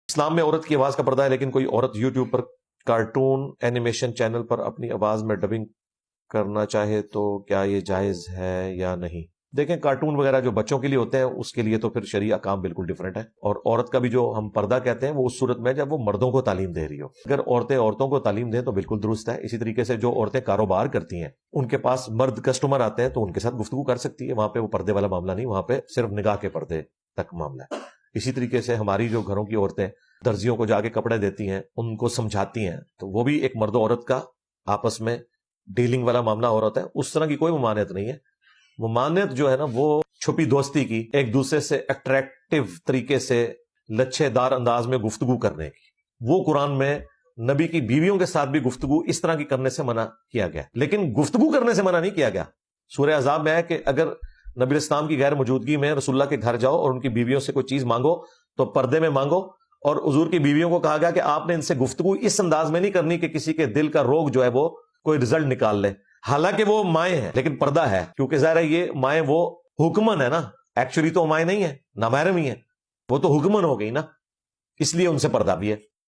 اسلام میں عورت کی آواز کا پردہ ہے، لیکن کوئی عورت یوٹیوب پر کارٹون اینیمیشن چینل پر اپنی آواز میں ڈبنگ کرنا چاہے تو کیا یہ جائز ہے یا نہیں؟ دیکھیں، کارٹون وغیرہ جو بچوں کے لیے ہوتے ہیں اس کے لیے تو پھر شرعی احکام بالکل ڈیفرنٹ ہے، اور عورت کا بھی جو ہم پردہ کہتے ہیں وہ اس صورت میں جب وہ مردوں کو تعلیم دے رہی ہو۔ اگر عورتیں عورتوں کو تعلیم دیں تو بالکل درست ہے۔ اسی طریقے سے جو عورتیں کاروبار کرتی ہیں، ان کے پاس مرد کسٹمر آتے ہیں تو ان کے ساتھ گفتگو کر سکتی ہے، وہاں پہ وہ پردے والا معاملہ نہیں، وہاں پہ صرف نگاہ کے پردے تک معاملہ ہے۔ اسی طریقے سے ہماری جو گھروں کی عورتیں درزیوں کو جا کے کپڑے دیتی ہیں، ان کو سمجھاتی ہیں، تو وہ بھی ایک مرد و عورت کا آپس میں ڈیلنگ والا معاملہ ہو رہا ہے۔ اس طرح کی کوئی ممانعت نہیں ہے۔ ممانعت جو ہے نا وہ چھپی دوستی کی، ایک دوسرے سے اٹریکٹیو طریقے سے لچھے دار انداز میں گفتگو کرنے کی، وہ قرآن میں نبی کی بیویوں کے ساتھ بھی گفتگو اس طرح کی کرنے سے منع کیا گیا، لیکن گفتگو کرنے سے منع نہیں کیا گیا۔ سورہ احزاب میں ہے کہ اگر نبی اسلام کی غیر موجودگی میں رسول اللہ کے گھر جاؤ اور ان کی بیویوں سے کوئی چیز مانگو تو پردے میں مانگو، اور حضور کی بیویوں کو کہا گیا کہ آپ نے ان سے گفتگو اس انداز میں نہیں کرنی کہ کسی کے دل کا روگ جو ہے وہ کوئی رزلٹ نکال لے، حالانکہ وہ مائیں ہیں لیکن پردہ ہے، کیونکہ ظاہر ہے یہ مائیں وہ حکمن ہے نا، ایکچولی تو مائیں نہیں ہے، نامحرم ہی ہے، وہ تو حکمن ہو گئی نا، اس لیے ان سے پردہ بھی ہے۔